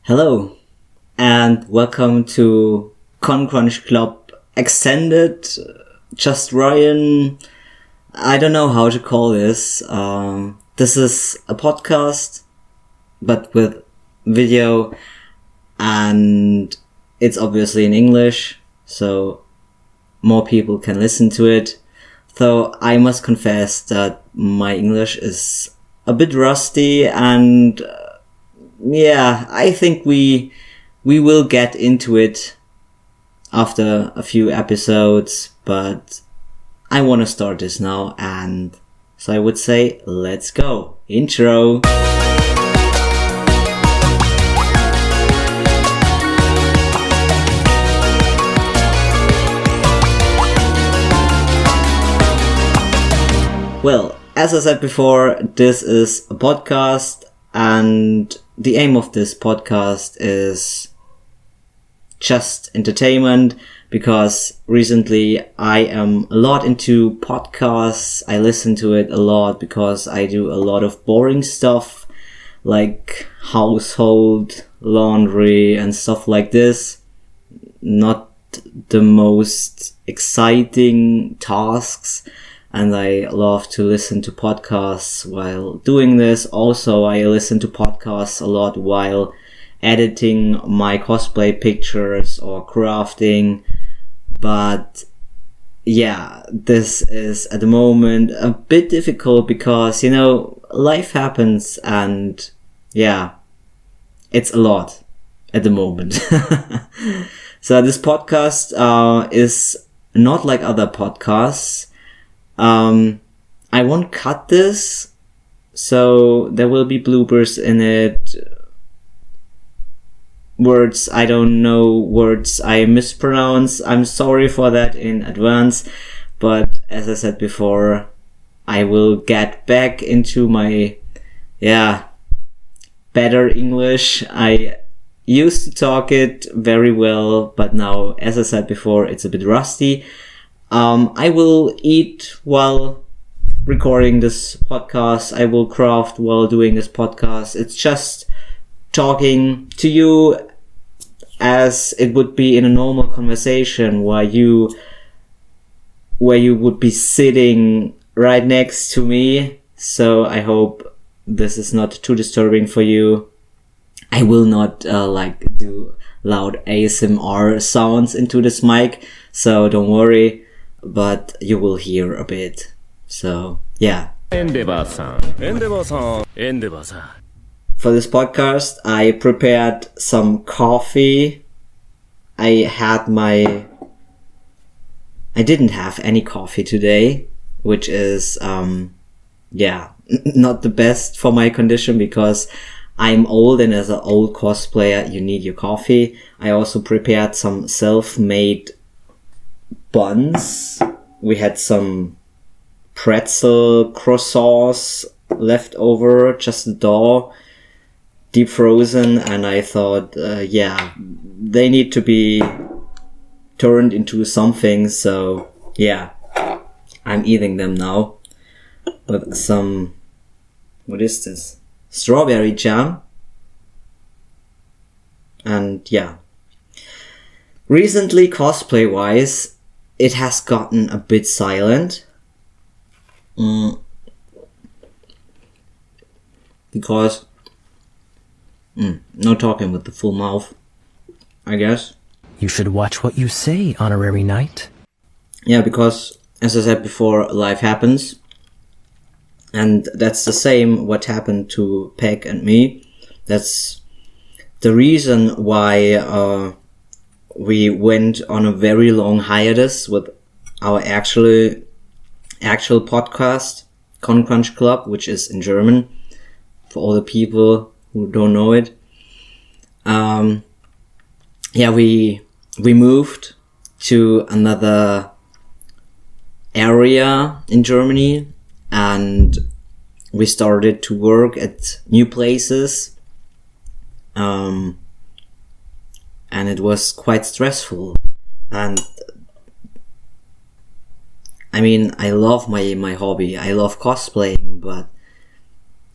Hello, and welcome to Concrunchclub Extended, Just Ryan. I don't know how to call this. This is a podcast, but with video, and it's obviously in English, so more people can listen to it. Though I must confess that my English is a bit rusty, and I think we will get into it after a few episodes, but I want to start this now, and so I would say, let's go. Intro. Well, as I said before, this is a podcast, and the aim of this podcast is just entertainment, because recently I am a lot into podcasts. I listen to it a lot because I do a lot of boring stuff like household, laundry and stuff like this. Not the most exciting tasks. And I love to listen to podcasts while doing this. Also, I listen to podcasts a lot while editing my cosplay pictures or crafting. But yeah, this is at the moment a bit difficult because, life happens, and yeah, it's a lot at the moment. So this podcast is not like other podcasts. I won't cut this, so there will be bloopers in it. Words I don't know, words I mispronounce. I'm sorry for that in advance, but as I said before, I will get back into my, better English. I used to talk it very well, but now, as I said before, it's a bit rusty. I will eat while recording this podcast. I will craft while doing this podcast. It's just talking to you as it would be in a normal conversation where you would be sitting right next to me. So I hope this is not too disturbing for you. I will not do loud ASMR sounds into this mic, so don't worry. But you will hear a bit. So, yeah. For this podcast, I prepared some coffee. I didn't have any coffee today, which is, not the best for my condition because I'm old, and as an old cosplayer, you need your coffee. I also prepared some self-made buns. We had some pretzel croissants left over, just the dough, deep frozen, and I thought, they need to be turned into something, so I'm eating them now with some, what is this? Strawberry jam. And recently, cosplay-wise, it has gotten a bit silent. Because no talking with the full mouth, I guess. You should watch what you say, Honorary Knight. Yeah, because, as I said before, life happens. And that's the same what happened to Peg and me. That's the reason why we went on a very long hiatus with our actual podcast, Concrunchclub, which is in German, for all the people who don't know it. We moved to another area in Germany, and we started to work at new places. And it was quite stressful. And I mean, I love my hobby. I love cosplaying, but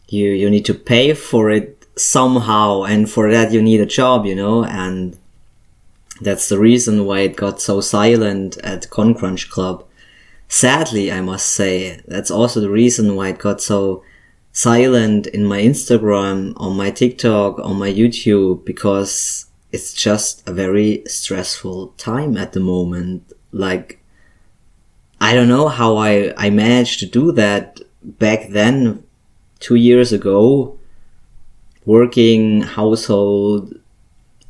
you need to pay for it somehow, and for that you need a job, you know, and that's the reason why it got so silent at Concrunchclub. Sadly, I must say, that's also the reason why it got so silent in my Instagram, on my TikTok, on my YouTube, because it's just a very stressful time at the moment. Like, I don't know how I managed to do that back then, 2 years ago, working household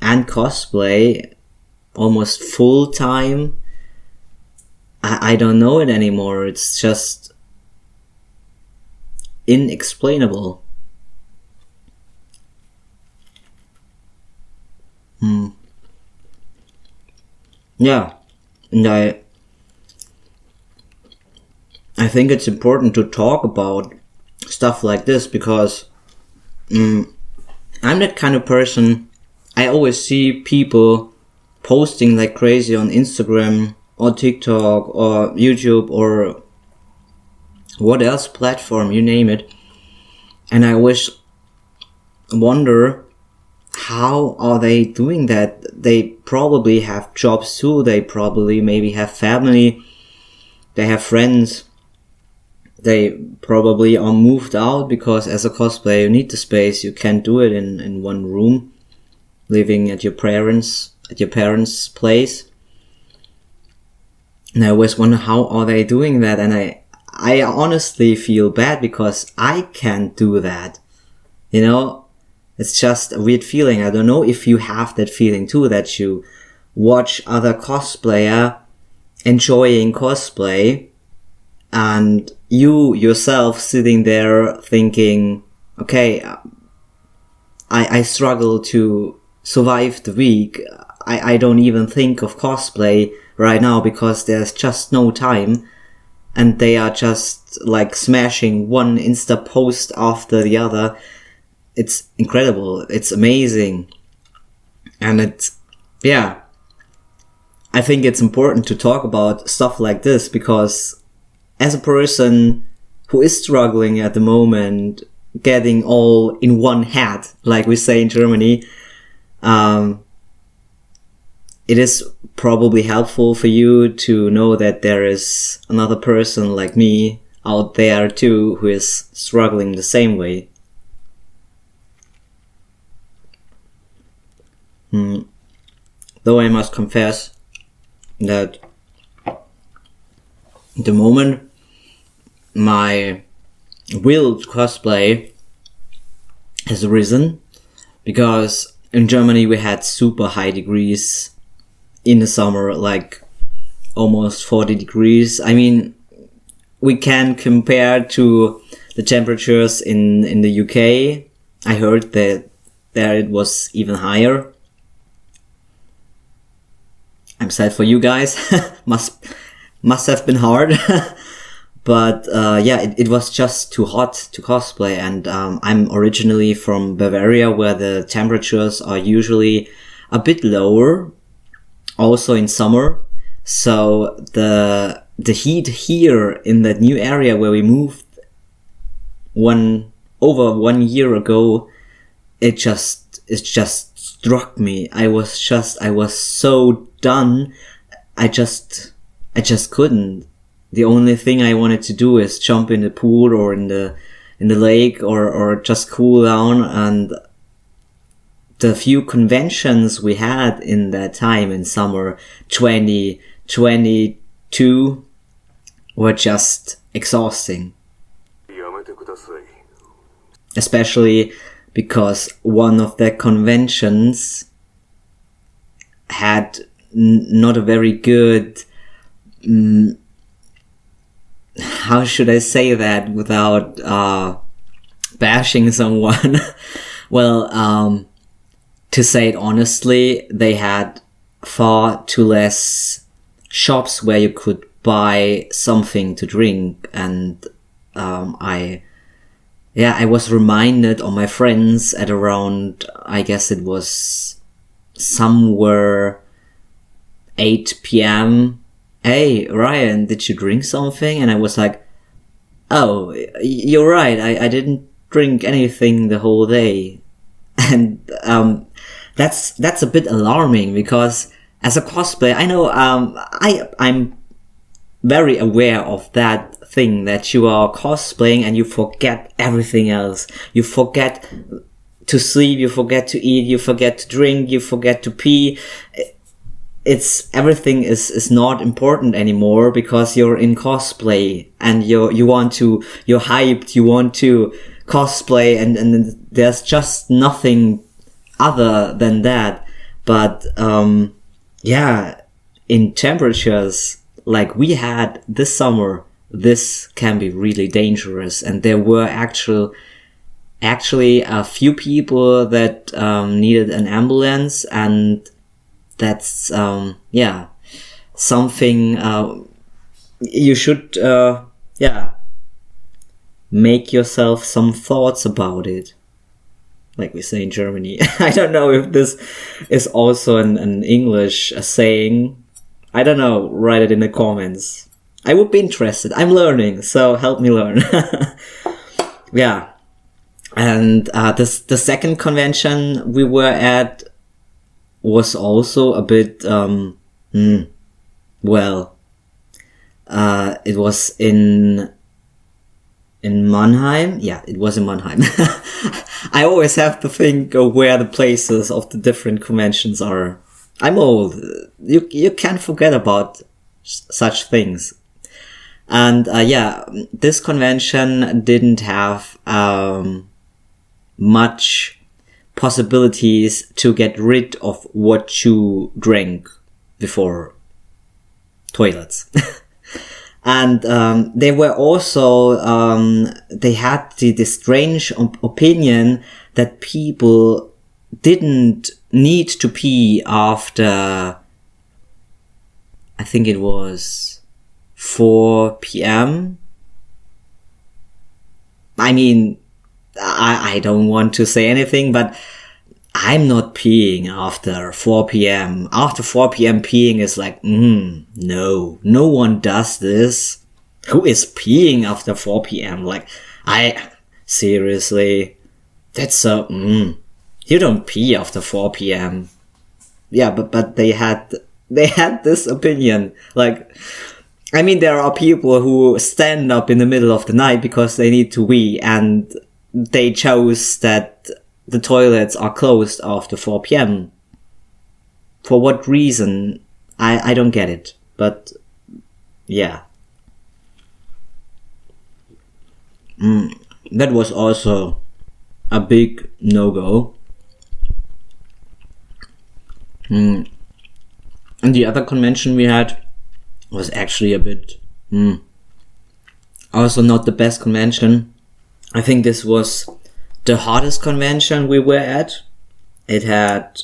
and cosplay almost full time. I don't know it anymore. It's just inexplainable. Yeah, and I think it's important to talk about stuff like this because I'm that kind of person. I always see people posting like crazy on Instagram or TikTok or YouTube or what else platform, you name it. And I always wonder, how are they doing that? They probably have jobs too. They probably maybe have family. They have friends. They probably are moved out because as a cosplayer you need the space. You can't do it in one room, living at your parents' place. And I always wonder, how are they doing that? And I honestly feel bad because I can't do that. You know, it's just a weird feeling. I don't know if you have that feeling too, that you watch other cosplayer enjoying cosplay and you yourself sitting there thinking, okay, I struggle to survive the week. I don't even think of cosplay right now because there's just no time, and they are just like smashing one Insta post after the other. It's incredible. It's amazing. And I think it's important to talk about stuff like this because as a person who is struggling at the moment, getting all in one hat, like we say in Germany, it is probably helpful for you to know that there is another person like me out there too who is struggling the same way. Though I must confess that at the moment my will to cosplay has risen because in Germany we had super high degrees in the summer, like almost 40 degrees. I mean, we can compare to the temperatures in the UK. I heard that there it was even higher. I'm sad for you guys. must have been hard. But it was just too hot to cosplay. And I'm originally from Bavaria, where the temperatures are usually a bit lower, also in summer. So the heat here in that new area where we moved over 1 year ago, it just struck me. I was so done. I just couldn't. The only thing I wanted to do is jump in the pool or in the lake or just cool down. And the few conventions we had in that time in summer 2022 were just exhausting. Especially because one of the conventions had not a very good, how should I say that without bashing someone? Well, to say it honestly, they had far too less shops where you could buy something to drink, and I was reminded on my friends at around, I guess it was somewhere 8 p.m. Hey, Ryan, did you drink something? And I was like, oh, you're right. I didn't drink anything the whole day. And that's a bit alarming, because as a cosplayer, I know I'm very aware of that thing, that you are cosplaying and you forget everything else. You forget to sleep, you forget to eat, you forget to drink, you forget to pee. Everything is not important anymore, because you're in cosplay and you're hyped, you want to cosplay, and there's just nothing other than that. But in temperatures like we had this summer, this can be really dangerous. And there were actually a few people that needed an ambulance, and that's something you should make yourself some thoughts about it, like we say in Germany. I don't know if this is also an English saying. I don't know, write it in the comments. I would be interested. I'm learning, so help me learn. Yeah. And the second convention we were at was also a bit, it was in Mannheim. Yeah, it was in Mannheim. I always have to think of where the places of the different conventions are. I'm old. You can't forget about such things. And this convention didn't have much possibilities to get rid of what you drank before toilets. And they were also they had the strange opinion that people didn't need to pee after, I think it was 4 p.m. I mean, I don't want to say anything, but I'm not peeing after 4 p.m. After 4 p.m. peeing is like, no one does this. Who is peeing after 4 p.m.? Like, seriously, that's so, you don't pee after 4 p.m. Yeah, but they had this opinion. Like, I mean, there are people who stand up in the middle of the night because they need to wee, and they chose that the toilets are closed after 4 p.m. For what reason? I don't get it. But, yeah. That was also a big no-go. And the other convention we had was actually a bit, also not the best convention. I think this was the hottest convention we were at. It had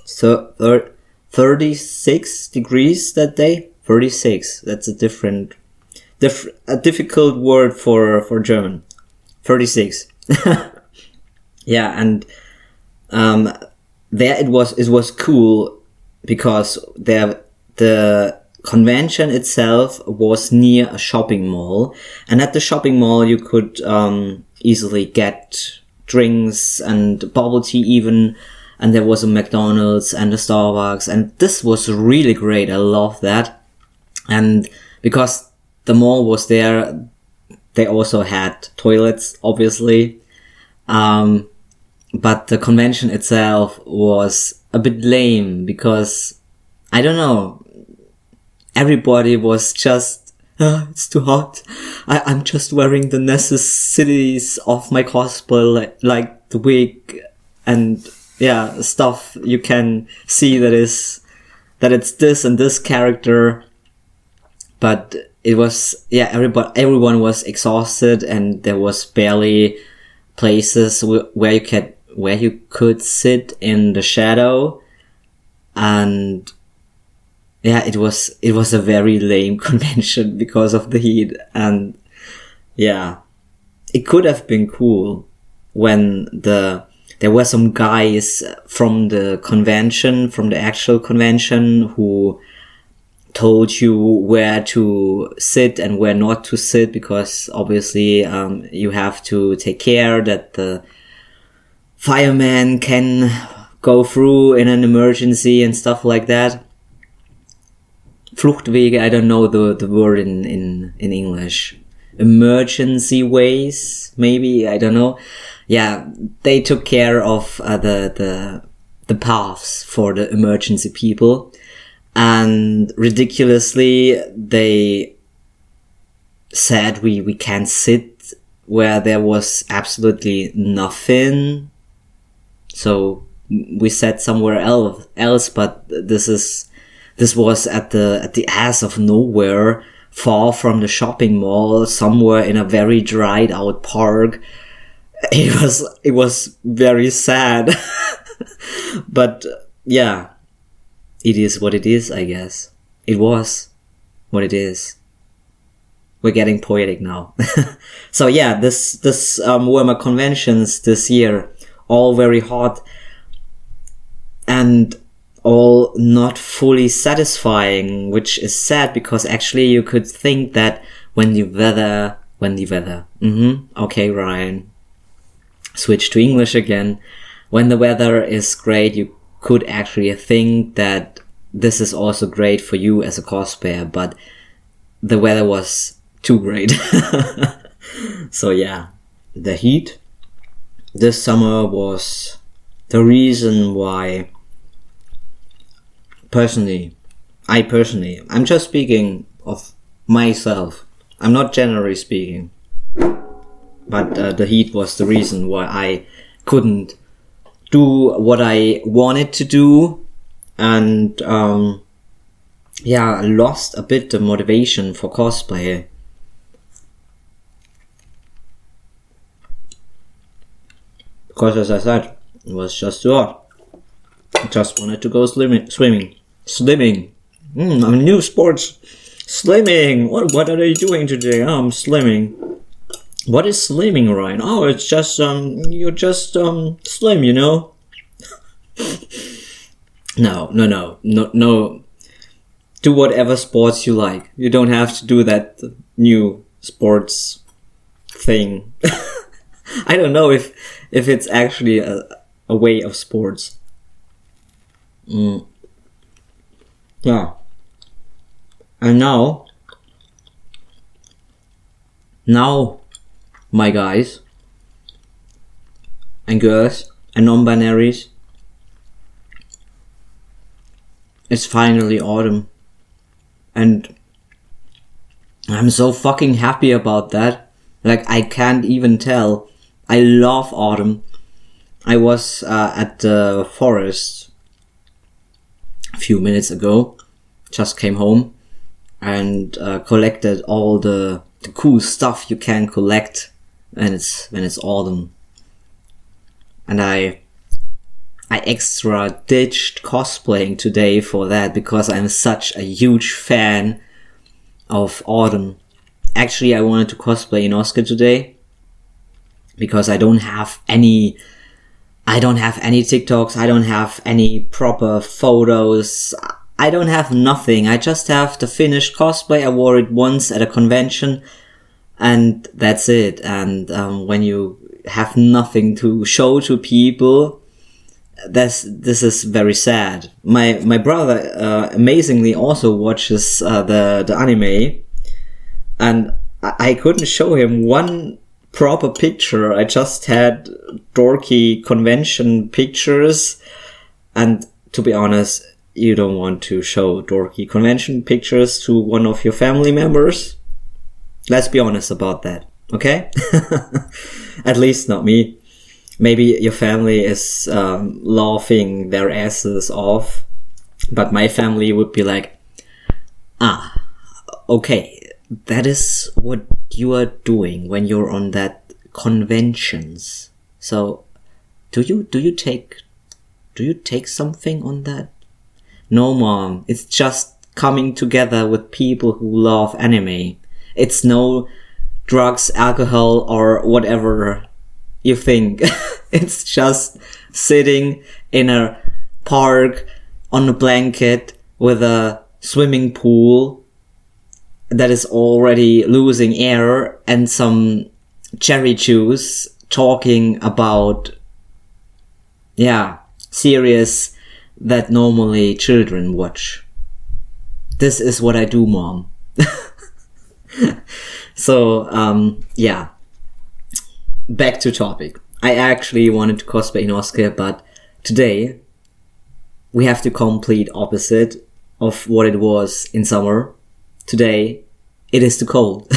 36 degrees that day. 36. That's a difficult word for German. 36. Yeah, and there it was cool, because the convention itself was near a shopping mall, and at the shopping mall you could easily get drinks and bubble tea even, and there was a McDonald's and a Starbucks, and this was really great. I love that. And because the mall was there, they also had toilets, obviously. But the convention itself was a bit lame, because, I don't know, everybody was just, it's too hot. I'm just wearing the necessities of my cosplay, like the wig and, stuff you can see that it's this and this character. But it was, everyone was exhausted, and there was barely places where you could sit in the shadow. And it was a very lame convention because of the heat. And it could have been cool when there were some guys from the convention, from the actual convention, who told you where to sit and where not to sit, because obviously you have to take care that the firemen can go through in an emergency and stuff like that. Fluchtwege, I don't know the word in English. Emergency ways, maybe, I don't know. Yeah, they took care of the paths for the emergency people. And ridiculously, they said we can't sit where there was absolutely nothing. So we sat somewhere else, but this was at the ass of nowhere, far from the shopping mall, somewhere in a very dried out park. It was very sad. But yeah, it is what it is, I guess. It was what it is. We're getting poetic now. So yeah, this were my conventions this year, all very hot and all not fully satisfying, which is sad because actually you could think that when the weather, okay, Ryan, switch to English again. When the weather is great, you could actually think that this is also great for you as a cosplayer, but the weather was too great. So yeah, the heat this summer was the reason why I'm just speaking of myself. I'm not generally speaking. But the heat was the reason why I couldn't do what I wanted to do. And I lost a bit the motivation for cosplay. Because as I said, it was just too hot. I just wanted to go swimming. A new sports. Slimming. What are they doing today? Oh, I'm slimming. What is slimming, Ryan? Oh, it's just you're just slim, you know. No. Do whatever sports you like. You don't have to do that new sports thing. I don't know if it's actually a way of sports. Yeah. And now, my guys and girls and non-binaries, it's finally autumn. And I'm so fucking happy about that. Like, I can't even tell. I love autumn. I was at the forest a few minutes ago. Just came home and collected all the cool stuff you can collect when it's autumn. And I extra ditched cosplaying today for that because I'm such a huge fan of autumn. Actually, I wanted to cosplay in Oscar today because I don't have any TikToks, I don't have any proper photos, I don't have nothing. I just have the finished cosplay. I wore it once at a convention and that's it. And when you have nothing to show to people, this is very sad. My brother amazingly also watches the anime, and I couldn't show him one proper picture. I just had dorky convention pictures, and to be honest, you don't want to show dorky convention pictures to one of your family members. Let's be honest about that, okay? At least not me. Maybe your family is laughing their asses off, but my family would be like, okay, that is what you are doing when you're on that conventions. So, do you take something on that? No, Mom, it's just coming together with people who love anime. It's no drugs, alcohol, or whatever you think. It's just sitting in a park on a blanket with a swimming pool that is already losing air and some cherry juice, talking about series that normally children watch. This is what I do, Mom. So, back to topic. I actually wanted to cosplay Inosuke, but today we have the complete opposite of what it was in summer. Today, it is too cold.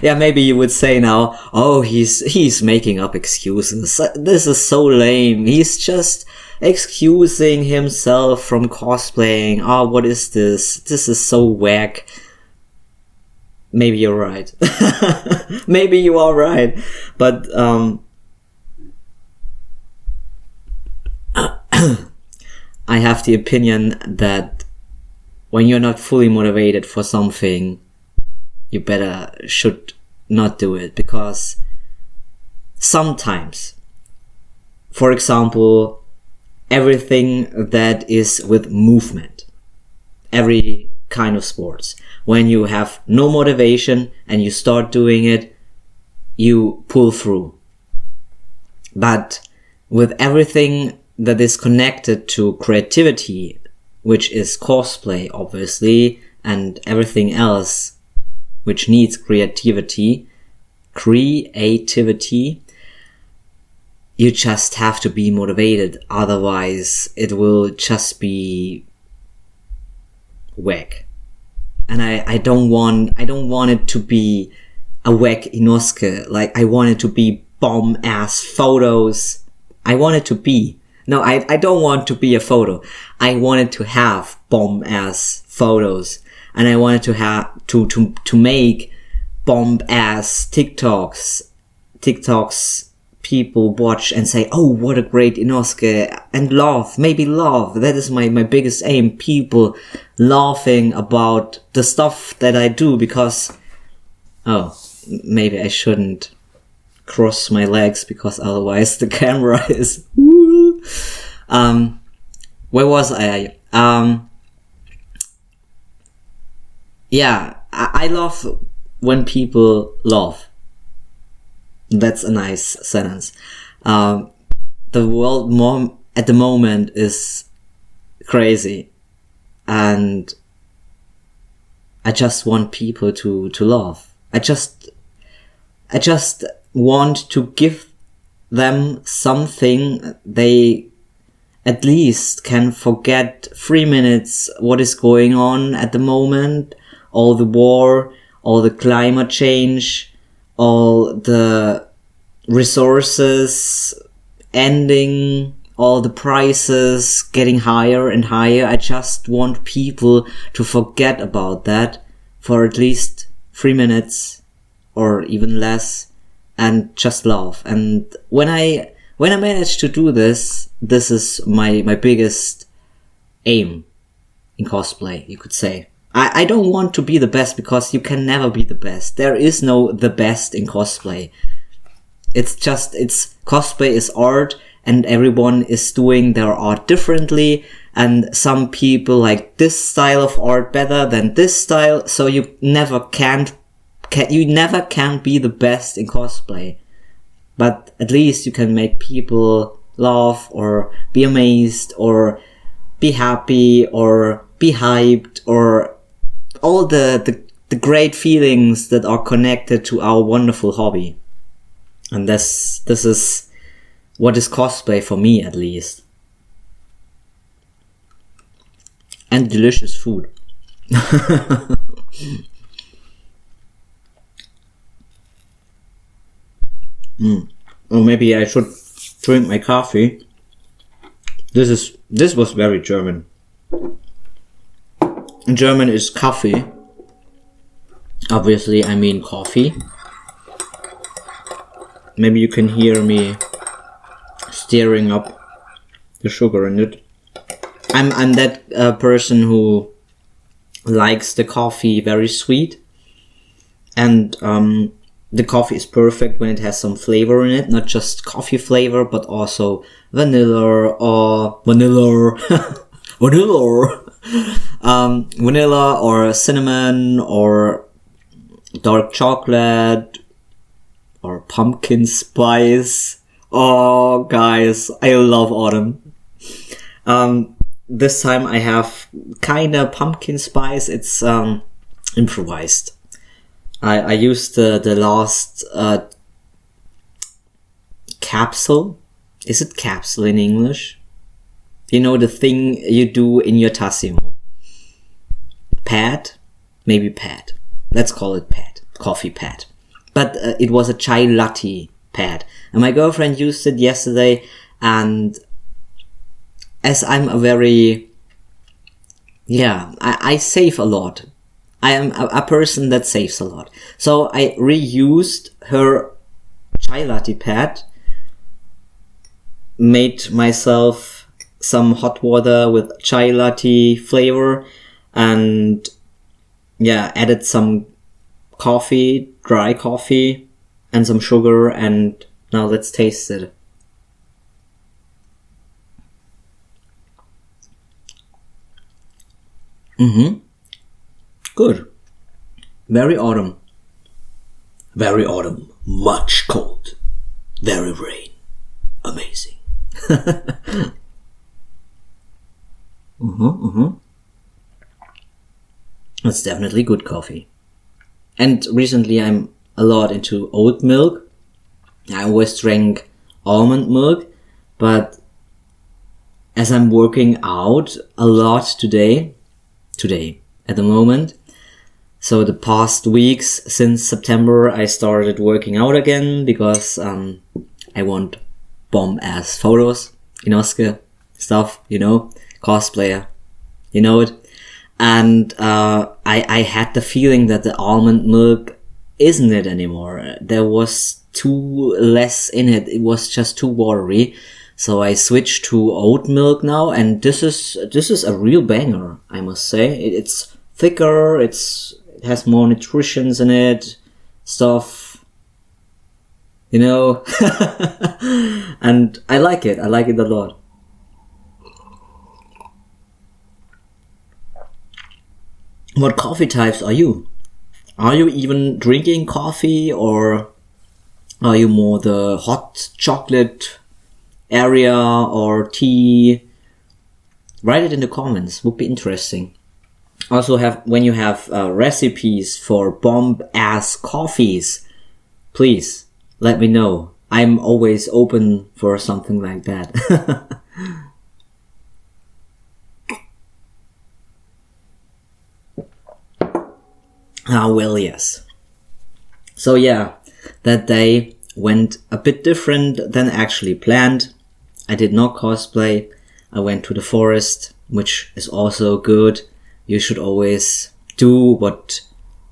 Yeah, maybe you would say now, oh, he's making up excuses. This is so lame. He's just excusing himself from cosplaying. Oh, what is this? This is so whack. Maybe you're right. Maybe you are right. But, I have the opinion that when you're not fully motivated for something, you should not do it, because sometimes, for example, everything that is with movement, every kind of sports, when you have no motivation and you start doing it, you pull through. But with everything that is connected to creativity, which is cosplay, obviously, and everything else which needs creativity, you just have to be motivated. Otherwise, it will just be whack. And I don't want it to be a whack Inosuke. Like, I want it to be bomb ass photos. I want it to be. No, I don't want to be a photo. I wanted to have bomb ass photos. And I wanted to have, to make bomb ass TikToks people watch and say, oh, what a great Inosuke, and laugh, maybe laugh. That is my biggest aim. People laughing about the stuff that I do, because, maybe I shouldn't cross my legs, because otherwise the camera is, where was I? I love when people laugh. That's a nice sentence. The world at the moment is crazy, and I just want people to laugh. I just want to give them something they at least can forget 3 minutes what is going on at the moment, all the war, all the climate change, all the resources ending, all the prices getting higher and higher. I just want people to forget about that for at least 3 minutes or even less, and just laugh. And when I manage to do this, this is my biggest aim in cosplay, you could say. I don't want to be the best, because you can never be the best. There is no the best in cosplay. Cosplay is art, and everyone is doing their art differently, and some people like this style of art better than this style, so you never can be the best in cosplay. But at least you can make people laugh, or be amazed, or be happy, or be hyped, or all the great feelings that are connected to our wonderful hobby. And this is what is cosplay for me, at least. And delicious food. Or maybe I should drink my coffee. This was very German. In German is Kaffee. Obviously, I mean coffee. Maybe you can hear me stirring up the sugar in it. I'm that person who likes the coffee very sweet, and the coffee is perfect when it has some flavor in it, not just coffee flavor, but also vanilla or cinnamon or dark chocolate or pumpkin spice Oh, guys, I love autumn. This time I have kinda pumpkin spice. It's improvised. I used the last capsule. Is it capsule in English? You know, the thing you do in your Tassimo. Pad? Maybe pad. Let's call it pad. Coffee pad. But it was a chai latte pad. And my girlfriend used it yesterday, and as I'm a very... Yeah, I save a lot. I am a person that saves a lot. So I reused her chai latte pad, made myself some hot water with chai latte flavor, and yeah, added some coffee, dry coffee, and some sugar, and now let's taste it. Good. Very autumn. Very autumn. Much cold. Very rain. Amazing. That's definitely good coffee. And recently I'm a lot into oat milk. I always drank almond milk, but as I'm working out a lot today at the moment, so the past weeks since September I started working out again because I want bomb ass photos, Inosuke stuff, you know, cosplayer, you know it. And I had the feeling that the almond milk isn't it anymore. There was too less in it. It was just too watery. So I switched to oat milk now, and this is a real banger, I must say. It's thicker, it has more nutritions in it, stuff, you know. And I like it a lot. What coffee types are you? Are you even drinking coffee, or are you more the hot chocolate area or tea? Write it in the comments, would be interesting. Also, when you have recipes for bomb ass coffees, please let me know. I'm always open for something like that. Well, yes. So yeah, that day went a bit different than actually planned. I did not cosplay. I went to the forest, which is also good. You should always do what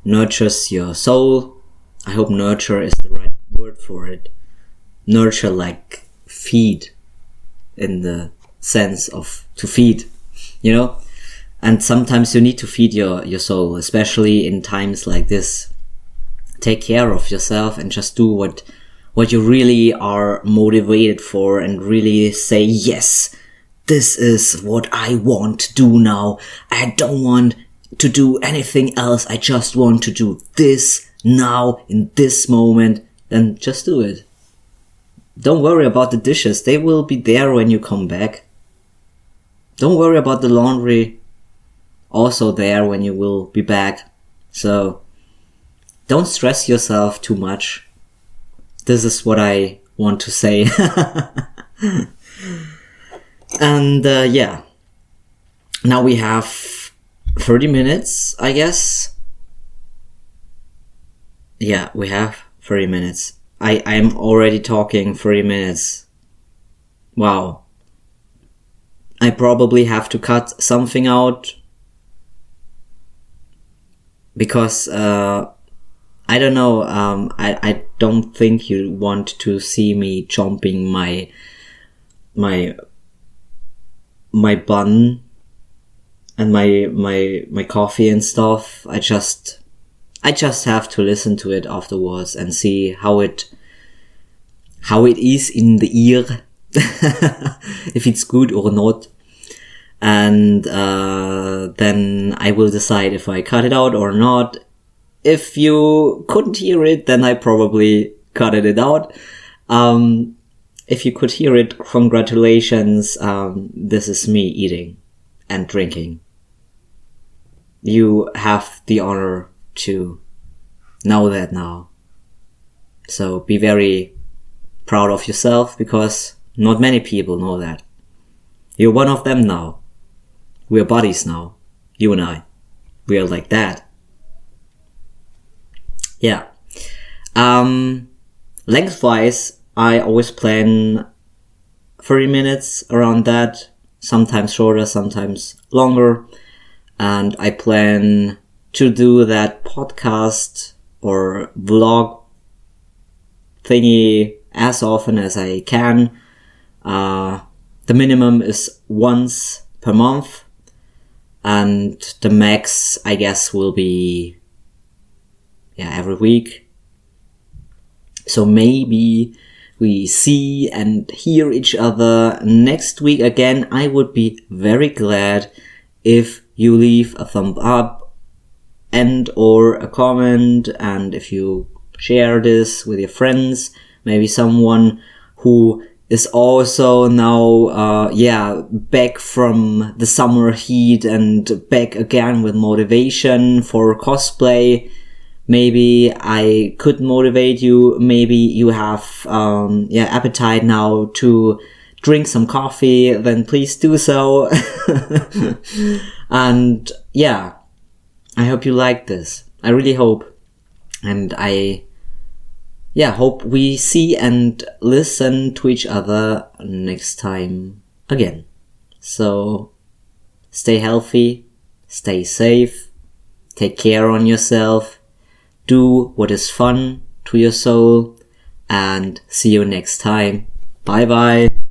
nurtures your soul. I hope nurture is the right word for it. Nurture like feed, in the sense of to feed, you know? And sometimes you need to feed your soul, especially in times like this. Take care of yourself and just do what you really are motivated for, and really say, yes, this is what I want to do now. I don't want to do anything else. I just want to do this now, in this moment. Then just do it. Don't worry about the dishes. They will be there when you come back. Don't worry about the laundry. Also there when you will be back. So don't stress yourself too much. This is what I want to say. And yeah, now we have 30 minutes, I guess. Yeah, we have 30 minutes. I'm already talking 30 minutes. Wow. I probably have to cut something out, because I don't know, I don't think you want to see me chomping my bun and my coffee and stuff. I just have to listen to it afterwards and see how it is in the ear, if it's good or not. And then I will decide if I cut it out or not. If you couldn't hear it, then I probably cut it out. if you could hear it, congratulations. This is me eating and drinking. You have the honor to know that now. So be very proud of yourself, because not many people know that. You're one of them now. We're buddies now. You and I. We are like that. Yeah. Lengthwise, I always plan 30 minutes, around that. Sometimes shorter, sometimes longer. And I plan to do that podcast or vlog thingy as often as I can. The minimum is once per month, and the max, I guess, will be every week. So maybe we see and hear each other next week again. I would be very glad if you leave a thumb up and or a comment, and if you share this with your friends, maybe someone who is also now back from the summer heat and back again with motivation for cosplay. Maybe I could motivate you. Maybe you have appetite now to drink some coffee, then please do so. And I hope you like this. I really hope. And I hope we see and listen to each other next time again. So stay healthy, stay safe, take care on yourself, do what is fun to your soul, and see you next time. Bye bye.